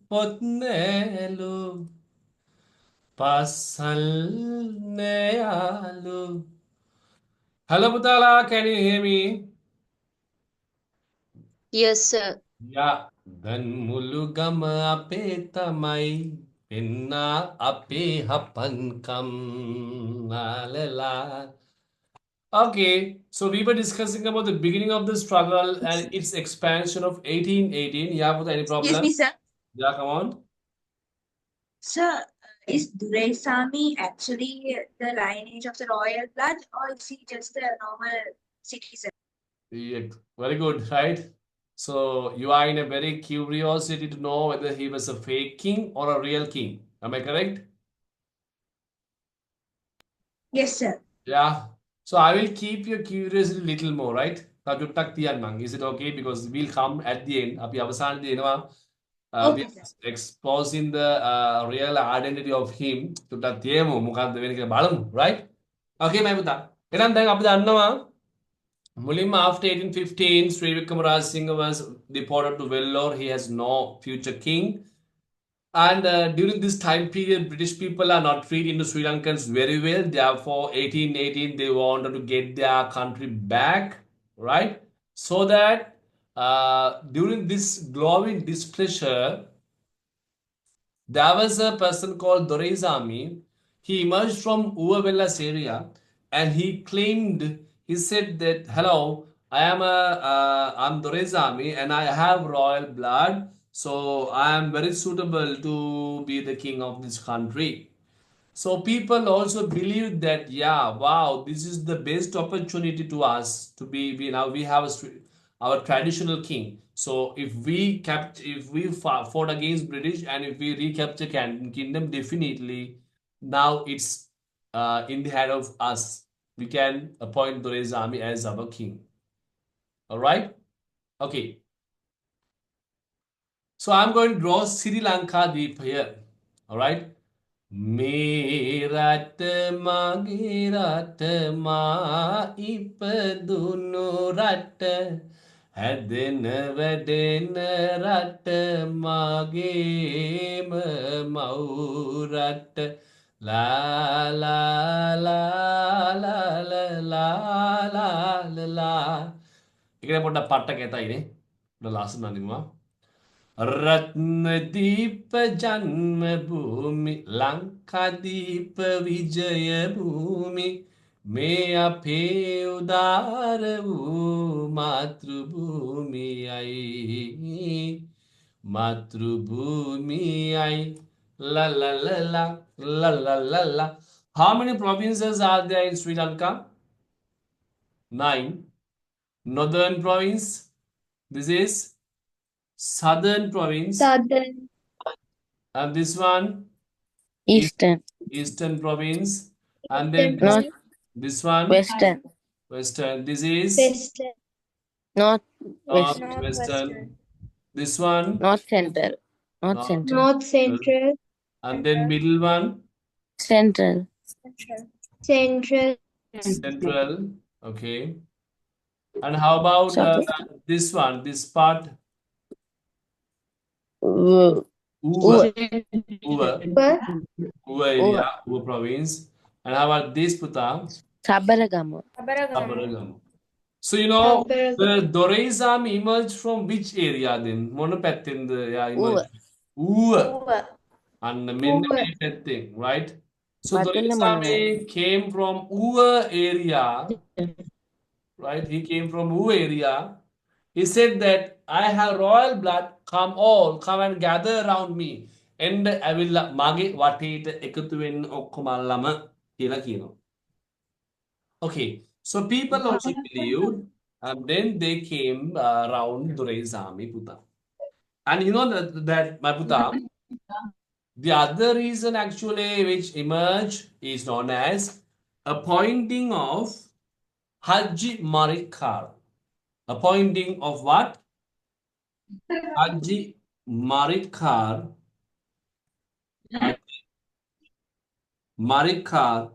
පොත් නෑලු පාසල් නෑයාලු. Hello පුතාලා, can you hear me? Yes, sir. Yeah. දැන් මුළු ගම අපේ තමයි පෙන්නා අපේ හපන්කම් ලාලලා. Okay, so we were discussing about the beginning of the struggle and its expansion of 1818. Yeah, Puta, any Excuse problem? me, sir. Yeah, come on. Sir, is Duraisamy actually the lineage of the royal blood, or is he just a normal citizen? Yeah, very good, right? So you are in a very curiosity to know whether he was a fake king or a real king. Am I correct? Yes, sir. Yeah. So I will keep your curiosity a little more, right? චුට්ටක් තියන්නම්. Is it okay? Because we'll come at the end. අපි අවසානයේදී එනවා. We Okay, are sir. exposing the real identity of him. චුට්ටක් තියමු. මොකක්ද වෙන්නේ කියලා බලමු, right? Okay, මම පුතා. එහෙනම් දැන් අපි දන්නවා මුලින්ම after 1815 Sri Vikramaraj Singha was deported to Vellore. He has no future king. And during this time period, British people are not treating the Sri Lankans very well. Therefore, 1818, they wanted to get their country back, right? So that during this glowing displeasure, there was a person called Doraisamy. He emerged from Uvavellas area and he claimed, he said that, hello, I'm Doraisamy and I have royal blood. So I am very suitable to be the king of this country. So people also believe that, yeah, wow, this is the best opportunity to us to be. Now we have our traditional king. So if we fought against British and if we recapture kingdom, definitely now it's in the hand of us. We can appoint Doraisamy as our king. All right? Okay. So I'm going to draw Sri Lanka Deep here. All right? මේ රට මගේ රට මා ඉපදුණු රට හැදෙන වැඩෙන රට මගේම මව් රට ලා ලා ලා ලා ලා ලා ලා ලා. ඒකේ පොඩ්ඩක් පට්ටක ඇතයිනේ. පොඩ්ඩක් ලස්සන අඳිනවා. रत्नदीप जन्मभूमि लंकादीप विजय भूमि में अपे उदार मातृभूमि आई la la la la la la la la. How many provinces are there in Sri Lanka? 9. Northern province, this is Southern province. Southern. And this one? Eastern. Eastern province. And then North. this one? Western. Western. This is? Western. North. West. Western. This one? North Central. North Central. North Central. And then middle one? Central. Central. Central. Okay. And how about this one? This part? Uva. Uva area, Uva province. And how about this, Puta? Sabaragama. Sabaragama. So, you know, the Doraisamy emerged from which area then? Monopath in the emerged. Uva. And the main thing, right? So, Doraisamy came from Uva area, right? He came from Uva area. He said that I have royal blood, come and gather around me. And I will mage watete ekathu wenna okkomallama කියලා කියනවා. Okay, so people also believed, and then they came around Doraisamy Puta. And you know that my Puta, the other reason actually which emerged is known as appointing of Haji Marikar. Appointing of what? Haji Marikar. Marikar.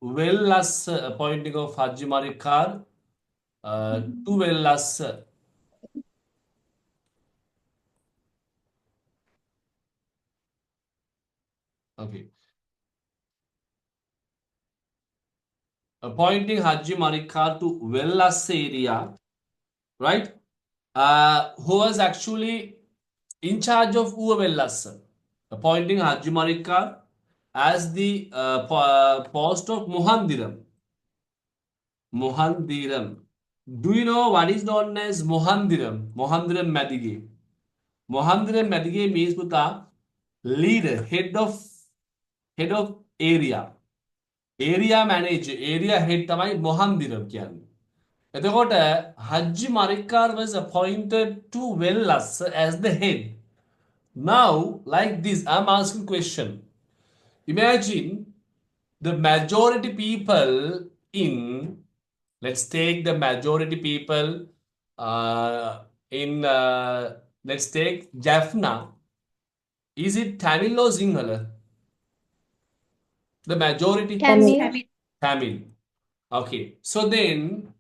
Well as appointing of Haji Marikar Tu Vellas. Okay. Appointing Haji Marikar to Vellas area, right? Who was actually in charge of Uvellas, appointing Haji Marikar as the post of Mohandiram. Mohandiram. Do you know what is known as Mohandiram? Mohandiram Madige. Mohandiram Madige means puta leader, head of area. Area manager, area head තමයි Mohandiram කියන්නේ. එතකොට Haji Marikar was appointed to Vellas as the head. Now, like this, I'm asking question. Imagine the majority people in, let's take the majority people in, let's take Jaffna. Is it Tamil or Sinhala? The majority? Tamil. Tamil. Okay. So then,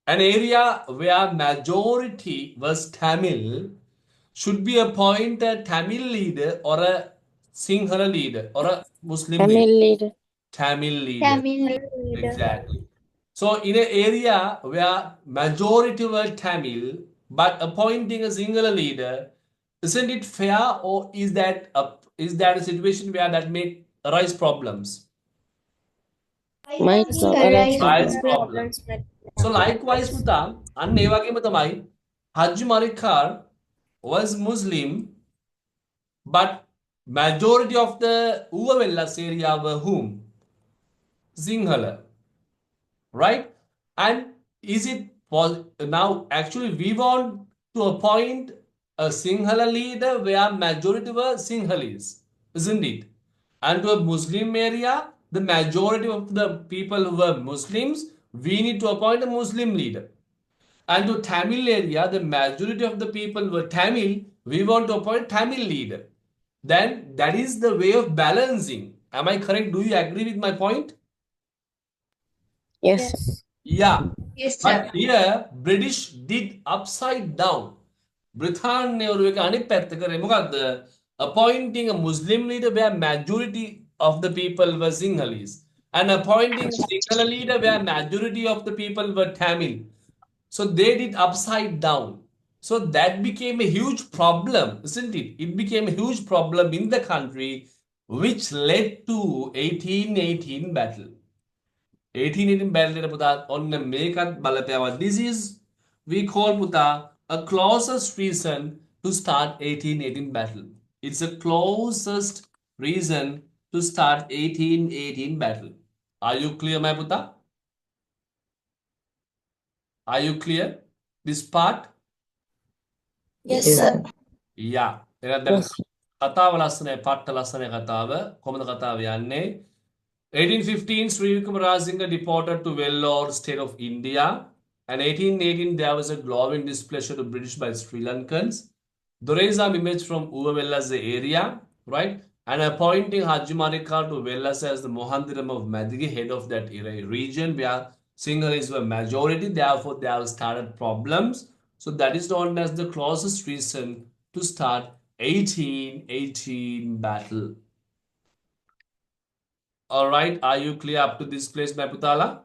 an area where majority was Tamil should be appoint a Tamil leader or a Sinhala leader or a Muslim Tamil leader. leader. Tamil leader. Tamil leader. Exactly. So in an area where majority were Tamil, but appointing a singular leader, isn't it fair, or is that a situation where that may arise problems? Might Arise Arise problems. problems. So likewise, Puta, and Nevake Matamai, Haji Marikar was Muslim, but majority of the Uvavellas area were whom? Sinhala. Right? And is it now actually we want to appoint a Sinhala leader where majority were Sinhalese, isn't it? And to a Muslim area, the majority of the people who were Muslims, we need to appoint a Muslim leader. And to Tamil area, the majority of the people were Tamil, we want to appoint Tamil leader. Then that is the way of balancing. Am I correct? Do you agree with my point? Yes. Yeah. Yes, sir. But here, British did upside down. Brithanne oru එක අනිත් පැත්ත කරේ මොකද්ද? Appointing a Muslim leader where majority of the people were Sinhalese and appointing a Sinhala leader where majority of the people were Tamil. So they did upside down. So that became a huge problem, isn't it? It became a huge problem in the country, which led to 1818 battle. 1818 battle පුතා ඔන්න මේකත් බලපෑවා. This is we call පුතා a closest reason to start 1818 battle. It's the closest reason to start 1818 battle. Are you clear, my පුතා? Are you clear this part? Yes, sir. Yeah. එහෙනම් දැන් කතාව ලස්සනයි, පට්ට ලස්සනයි කතාව. කොහොමද කතාව යන්නේ? 1815, Sri Vikramasinghe deported to Vellore, state of India. And 1818, there was a glowing displeasure to British by Sri Lankans. Doraisam emerged from Uvavellas area, right? And appointing Haji Marikar to Vellas as the Mohandiram of Madige, head of that region where Sinhalese were majority. Therefore, they have started problems. So that is known as the closest reason to start 1818 battle. All right, are you clear up to this place, Maputala?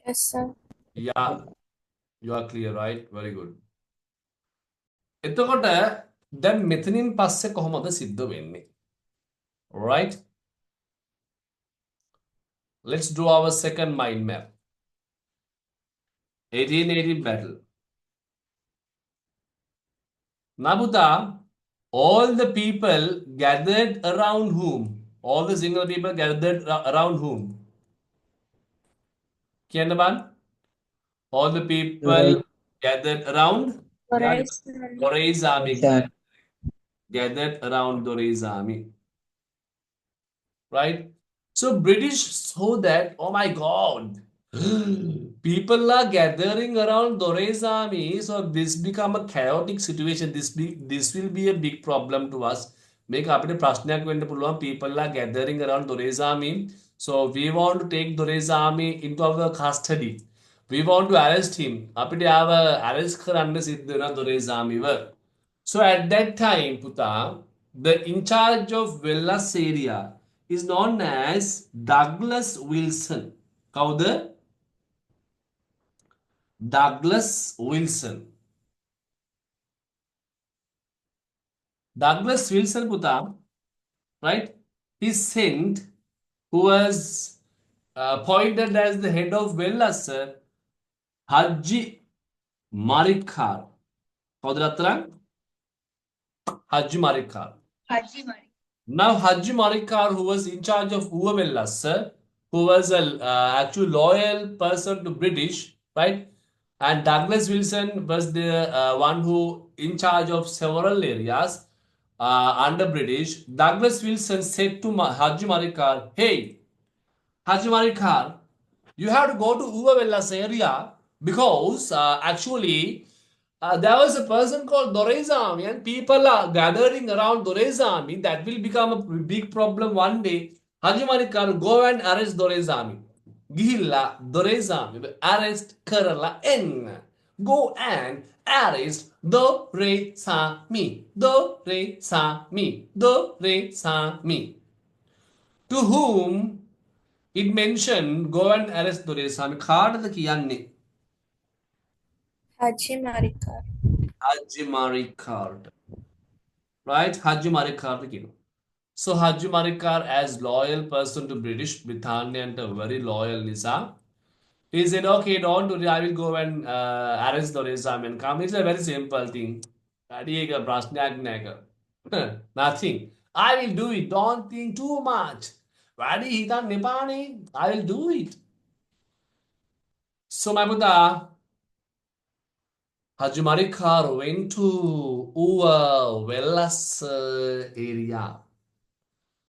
Yes, sir. Yeah, you are clear, right? Very good. එතකොට දැන් මෙතනින් පස්සේ කොහොමද සිද්ධ වෙන්නේ? Right? Let's do our second mind map. 1818 battle. Nabuta, all the people gathered around whom? All the single people gathered around whom? කියන්න බලන්න. All the people gathered around Doraisami. Gathered around Doraisami. Right? So British saw that, oh my God, people are gathering around Doraisami. So this become a chaotic situation. This will be a big problem to us. මේක අපිට ප්‍රශ්නයක් වෙන්න පුළුවන්. People are gathering around Doraisamy. So we want to take Doraisamy into our custody. We want to arrest him. අපිට ආව arrest කරන්න සිද්ධ වෙනවා Doraisamy-ව. So at that time, Puta, the in charge of Velas area is known as Douglas Wilson. කවුද? Douglas Wilson. Douglas Wilson, Puta, right? He sent, who was appointed as the head of Velas, Haji Marikar. කවුද රත්තරන්? Haji Marikar. Haji Mari. Now Haji Marikar, who was in charge of Uavellas, who was a actual loyal person to British, right? And Douglas Wilson was the one who in charge of several areas under British. Douglas Wilson said to Haji Marikar, "Hey, Haji Marikar, you have to go to Uavellas area because actually there was a person called Doraisamy and people are gathering around Doraisamy. That will become a big problem one day. Haji Marikar, go and arrest Doraisamy. Gihilla Doraisamy arrest කරලා එන්න. Go and arrest Doraisamy. Doraisamy. Doraisamy." To whom it mentioned, go and arrest Doraisamy. කාටද කියන්නේ? Haji Marikar. Haji Marikar. Right? Haji Marikar කියනවා. So Haji Marikar, as loyal person to British, Britannia and very loyal Nisa, he said, "Okay, don't worry, I will go and arrest Doraisamy and come." It's a very simple thing. Nothing. I will do it. Don't think too much. I will do it. So my Buddha, Haji Marikar went to Uavellas area.